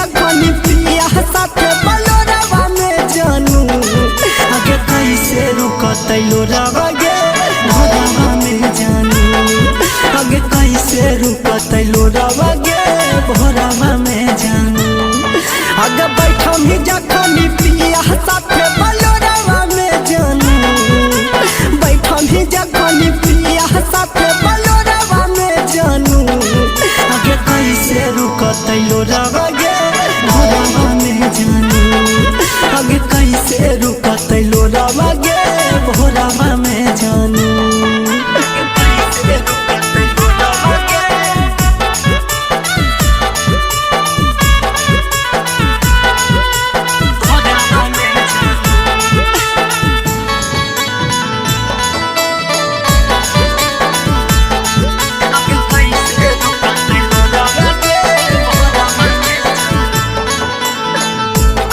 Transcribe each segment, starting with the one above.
जखनी पिया साथे बलोरवा में जानू आगे कैसे रुकतै लोरवा गे भोरवा में जानू आगे कैसे रुकतै लोरवा गे भोरवा में जानू आगे बैठम ही जखनी पिया साथे बलोरवा में जानू बैठम ही जखनी पिया साथे बलोरवा में जानू आगे कैसे रुकतै लोरवा गे भोरवा में जानू आगे कैसे रुकतै लोरवा गे भोरवा में जानू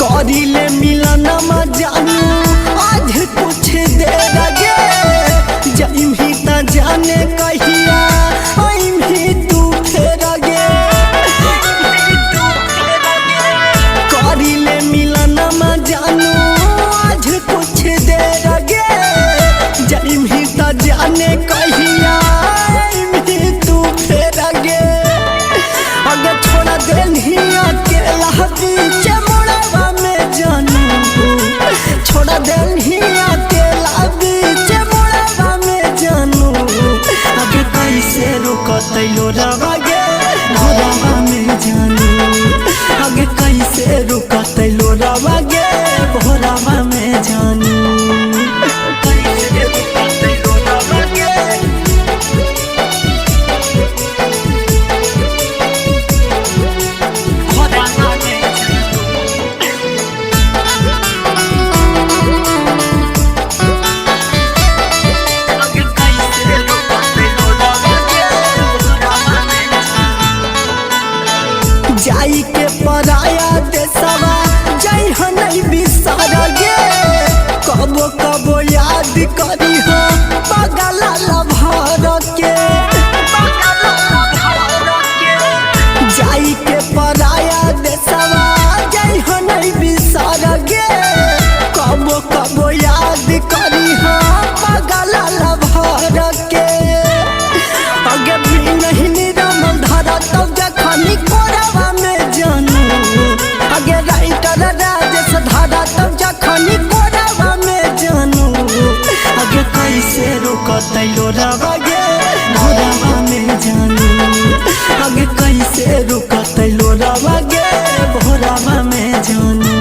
करिले मिलन जानू आज कुछ देर गे जाइम ही त जाने कहिया आइम ही तू फेर गे करिले मिलन जानू आज कुछ देर गे जाइम ही त जाने कहिया आइम ही तू फेर गे अगे छोड़ा देन ही अकेला बीच मोड़वा में जानू छोड़ा देन ही अकेला बीच मोड़वा में जानू आगे कैसे रुकतै लोरवा गे भोरवा में जानू आगे कैसे रुकतै लोरवा गे भोरवा में जानू कैसे रुकतै लोरवा गे जाई के पराया देशवा जाई हनई बिसर गे कबो कबो याद करी हो पगला लभर के जाई के पराया देशवा जाई हनई बिसर गे कबो कबो याद करी हो पगला लभर के अगे भी नहीं निरमल धारा तब जखनी कोरवा में जानू आगे राइटर राजेश धारा तब जखनी कोरवा में जानू आगे कैसे रुकतै लोरवा गे भोरवा में जानू आगे कैसे रुकतै लोरवा गे भोरवा में जानू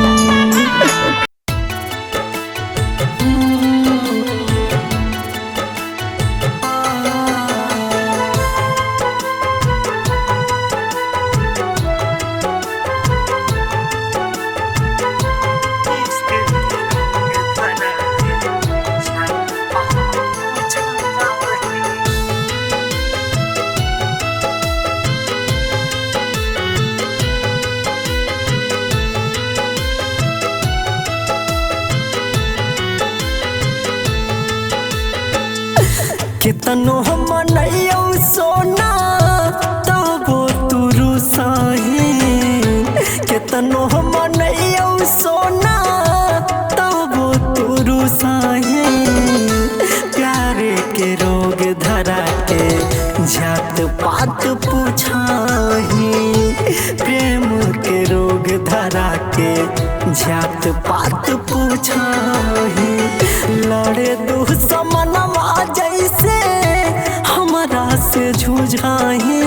कितनो हम मनैयो सोना तबो तुरु साही कितनो हम मनैयो सोना तबो तुरु साही प्यारे के रोग धरा के जात पात पूछाही प्रेम के रोग धरा के जात पात पूछाही लड़े दुश्मनवा जैसे हमरा से झुझाही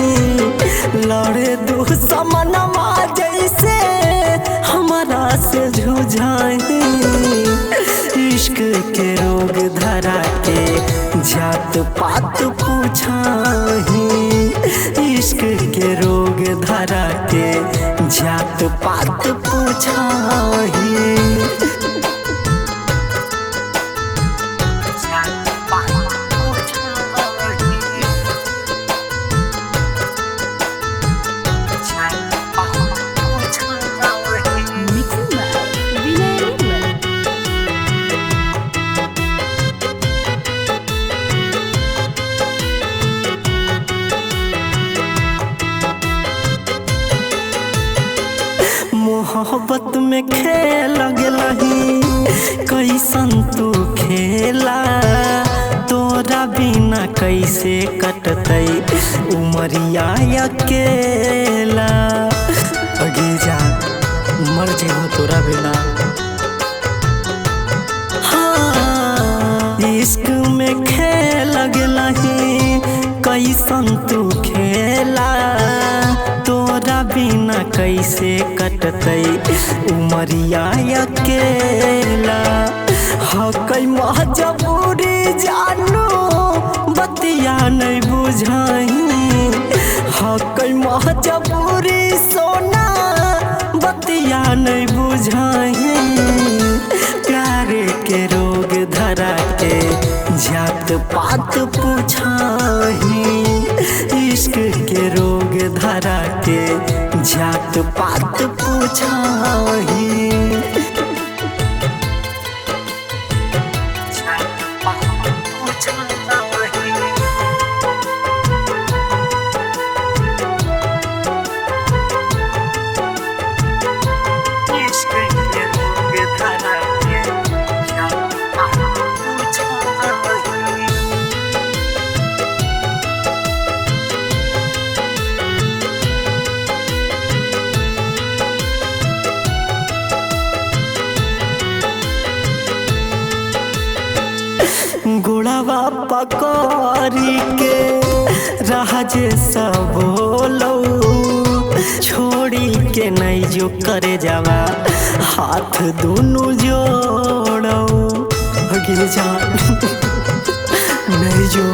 लड़े दुश्मनवा जैसे हमरा से झुझाही इश्क के रोग धरा के जात पात पूछाही इश्क के रोग धरा के जात पात पूछाही मोहब्बत में खेल गेलही कैसन तू खेला तोरा बिना कैसे कटतै उमरिया अकेला अगे जा मर जेहो तोरा बिना। हाँ इश्क में खेल गेलही कैसन तू खेला तोरा बिना कैसे कटतै उमरिया अकेला। हकई मजबूरी जानू बतिया नहीं बुझाही हकई मजबूरी सोना बतिया नहीं बुझाही प्यारे के रोग धरा के जात पात पूछाही इश्क के रोग धरा के जात पात पूछाही। गुड़ावा पकड़ी के राजे सब बोलो छोड़ी के नहीं जो करे जावा हाथ दोनों जोड़ो अगे जा नहीं जो।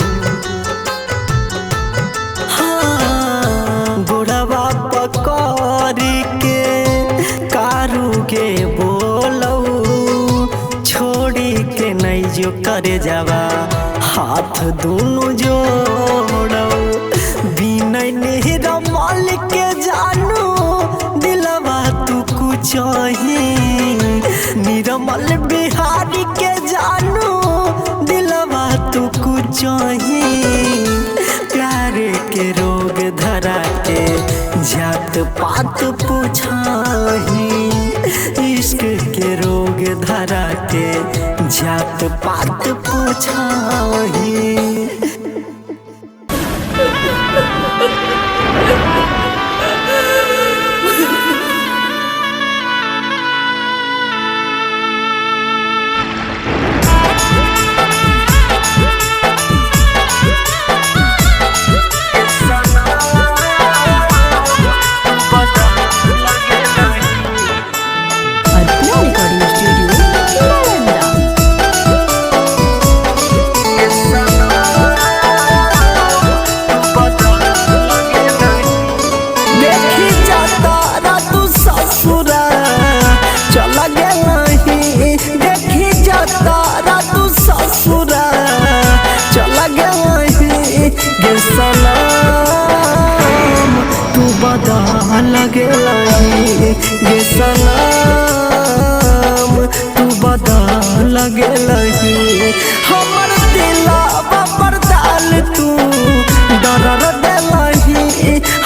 हाँ गुड़ावा पकड़ी के कारू के बोलो छोड़ी के नहीं जो करे जावा हाथ दोनों जोड़ो बिनय निरमल के जानू दिलवा तू कुछ निरमल बिहारी के जानू दिलवा तू कुछ प्यारे के रोग धरा के जात पात पूछाही इश्क के रोग धरा के जात पात पूछाही। सलाम तू बदल गेलही गे सलाम तू बदल गेलही हमर दिलवा पर डाल तू दर्द देलही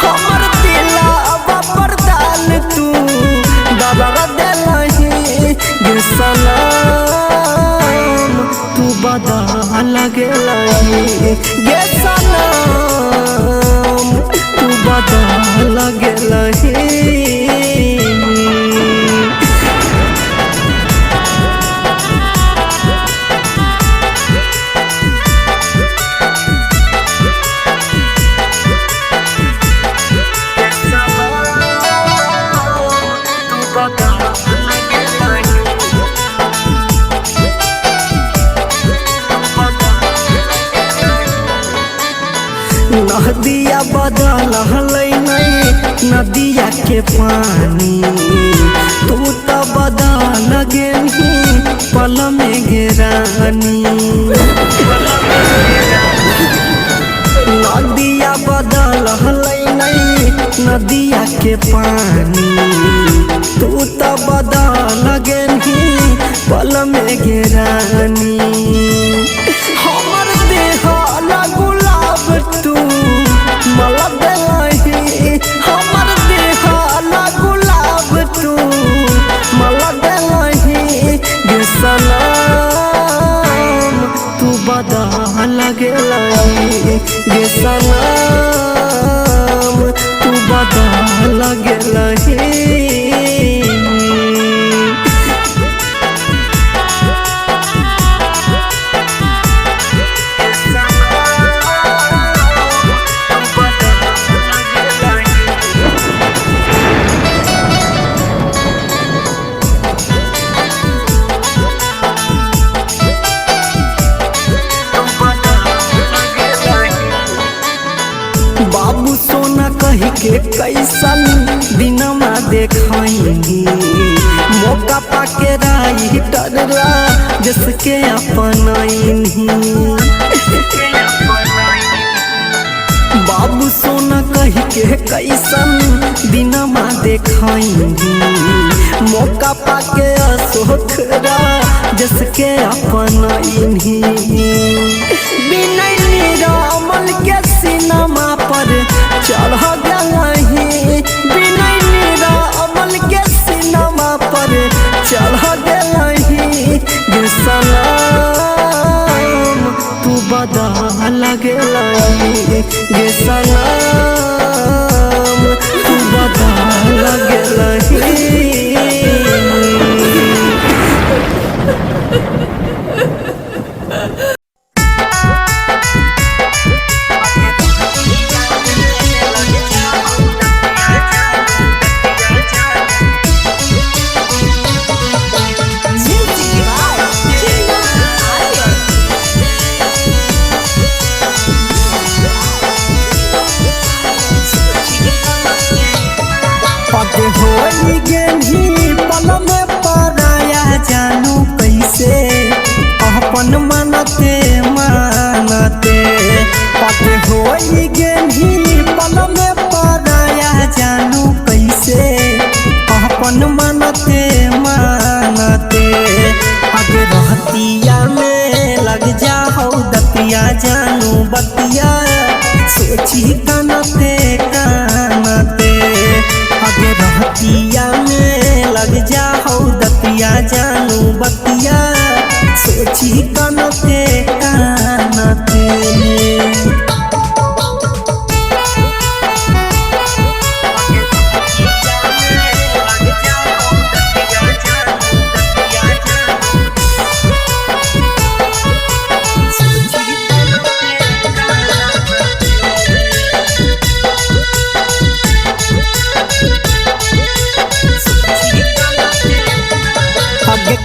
हमर दिलवा पर डाल तू दर्द देलही गे सलाम तू बदल गेलही गे सलाम तू बदल गेलही। नदिया बदल नहीं नदिया के पानी तू तो बदल गेली पल में घेरानी नदिया बदल नहीं नदिया के पानी तू तो बदल गेली पल में घेरानी हमर देह गुलाब तू मला देलही हमर देह गुलाब तू के कैसन दिनमा देखनी मौका पाके राइटर जिसके अपनैनी बाबू सोना कह के कैसन दिनमा देखनी मौका पाके अशोकरा जिसके अपनैनी बिनैनी रामल के सिनेमा पर चढ़ गई बिनैनी रामल के सिनेमा पर चढ़ गई गे सनम तू बदल गई गे सनम तू बदल गई। होई गेली पल में पराया जानू कैसे अपन मनते मानते पत होई गेली पल में पराया जानू कैसे अपन मनते मानते अगर रहतिया में लग जाओ दतिया जानू बतिया सोची कानते कानते अगे रहतिया में लग जाओ दतिया जानू बतिया सोची कानते कानते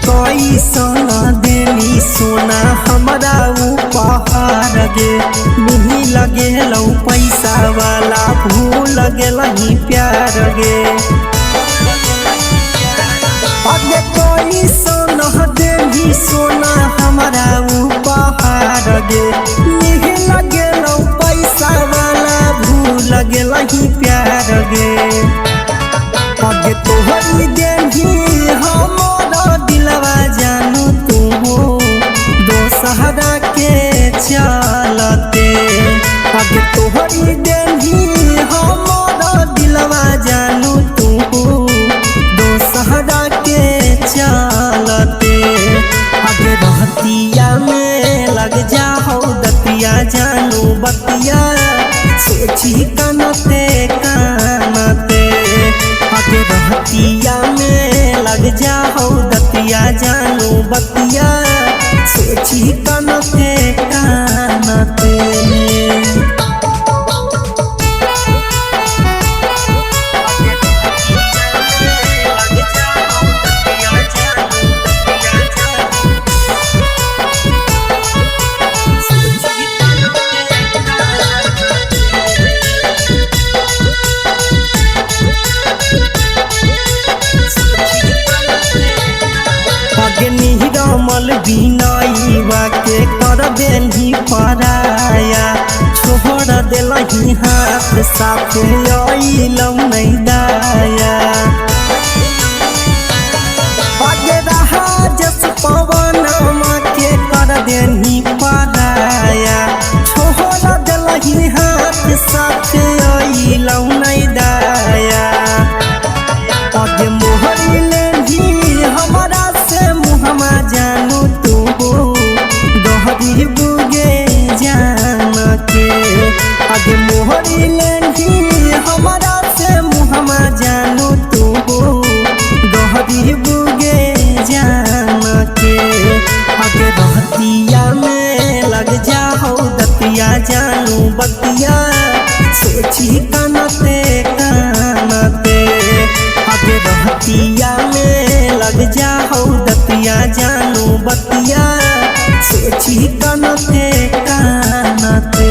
कोई सोना देनी सोना हमारा उपहार गे नहीं लगे लो पैसा वाला भूल गेल ही प्यार गे अगे कोई सोना देनी सोना हमारा उपहार गे नहीं लगे लो पैसा वाला भूल गेल ही प्यार गे अगे तोहरी देनी हमारा दिलवा जानू तू दोसहरा के चलते अगे तोहरी देनी हमारा दिलवा जानू तू दोसहरा के चलते अगे रहतिया में लग जाओ दतिया जानू बतिया सोची कानते कानते अगे रहतिया में लग जाओ दतिया जानू बतिया सोची कानते कानते रमल बिनैवा के कर देली पराया छोड़ देलही हाथ साथ अइलौ नहीं दाया अगे रहा जस पवन के कर देली पराया छोड़ देलही हाथ साथ अइलौ नहीं दाया अगे मोहरी लेली हमारा से मुहमा जानू तू गहरी बुगे जान के अगे मोहरी लेली हमारा से मुहमा जानू तू गहरी बुगे जान के अगे रहतिया में लग जाओ दतिया जानू बतिया सोची कानते कानते अगे रहतिया में लग जाओ दतिया जानू बतिया सोची कानते कानते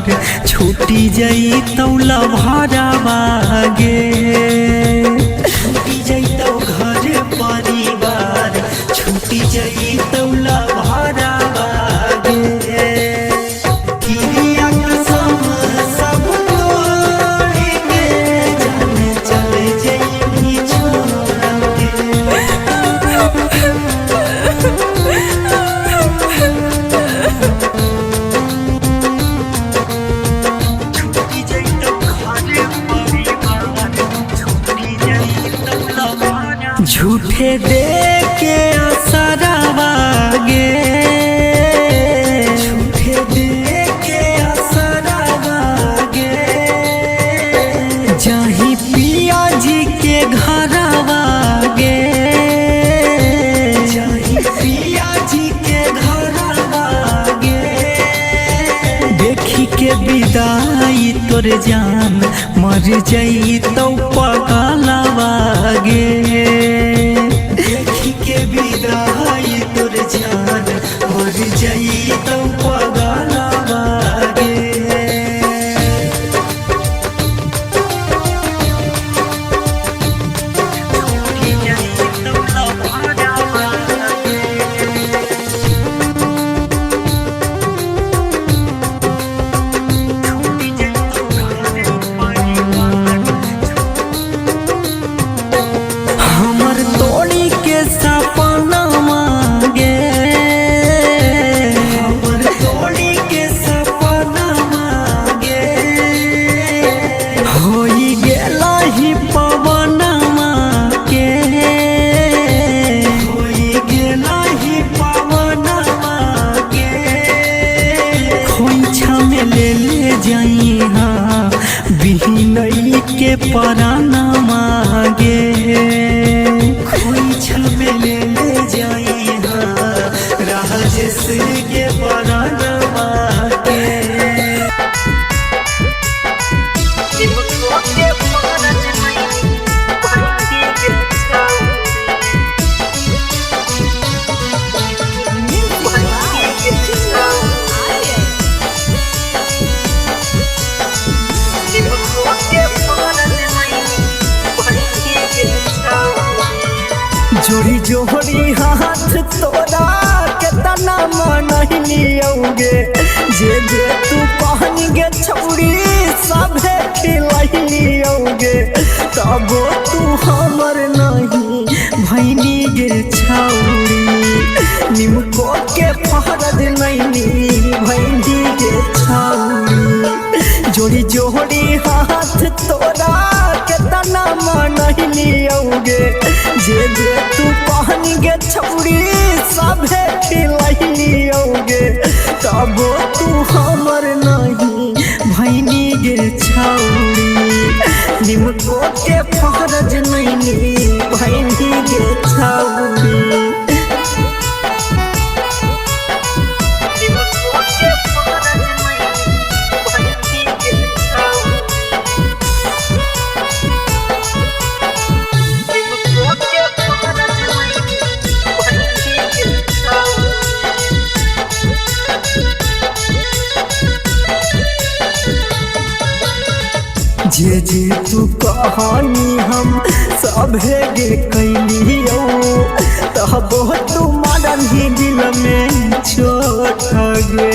परिवार छूटी जाई तौला भरावागे छूटी जाई तो घर परिवार छूटी जाई तौला भरावागे किरिया कसम सब तोड़ के जाने चले जाई छोड़ के झूठे दे के असरावागे झूठे दे के असरावागे जाही पिया जी के घरवागे जाही पिया जी के घरवागे देखी के विदाई तोर जान मर जाई तो पगलवागे देखी के विदाई तोर जान मर जाई तो पगलवागे हमर तोड़ी के सपना मांगे हमर तोड़ी के सपना मांगे होई गेला ही पवन मांगे होई गेला ही पवन मांगे खोइछा में ले जाई हाँ बिहनई के पराना मांगे खोइछा में ले जाई हाँ राजेश के पराना मांगे जोड़ी जोड़ी हाथ तोरा के तना मनहिनी औगे जे जे तू पहन गे छौड़ी सभे खिलहिनी औगे तब तू हमर नहीं भैनी गे छौड़ी निमको के फहरद नहीं भैनी गे छौड़ी जोड़ी जोड़ी हाथ तोरा के तना मनहिनी औगे जे जे तू पहन गे छौड़ी सभे खिलहिनी औगे तब तू हमर नहीं भैनी गे छौड़ी निमको के फहरज नहीं भैनी गे छौड़ी जे जे तू कहानी हम सभे गे कैलियो तब तू मारन ही दिल में छोट गे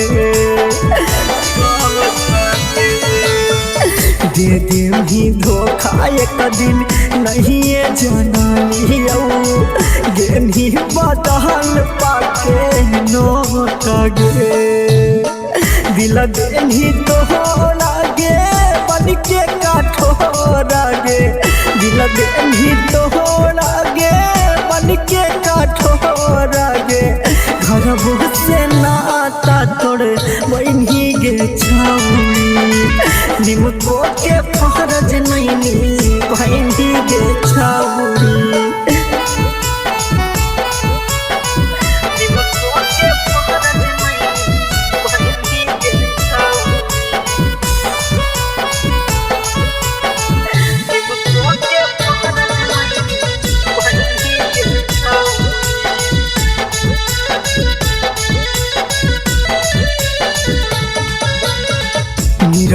दे दे ही धोखा एक दिन नहीं जाना लियो गेनी बदल पाके नोट गे दिल देनी तोहरा गे बन के काठोरा गे दिल देनी तोहरा गे बन के काठोरा गे घर से नाता तोड़ बनी गे छौड़ी निमको के फहरज नहीं भैनी गे छौड़ी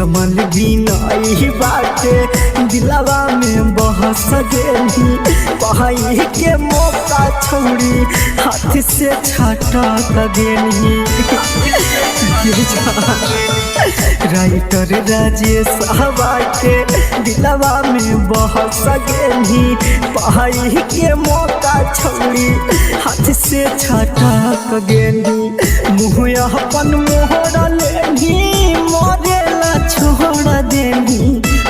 नीलमल बिनाई बाटे दिलवा में बहस गेली पहाई के मौका छोड़ी हाथ से छाटा गेली राइटर राजेश के दिलवा में बहस गेली पहाई के मौका छोड़ी हाथ से छाटा गेली मुँह अपन मोहरा लेनी मरेला छोड़ देनी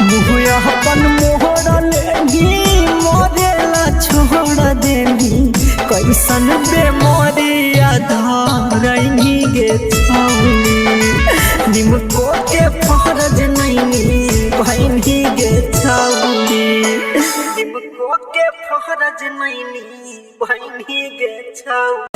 मुँह अपन मोहरा लेनी मरेला छोड़ देनी कैसन बेमारी आधारनी गे छौली निमको के फरज नहीं बहनी गे छौली निमको के फरज नहीं बहनी गे छौली।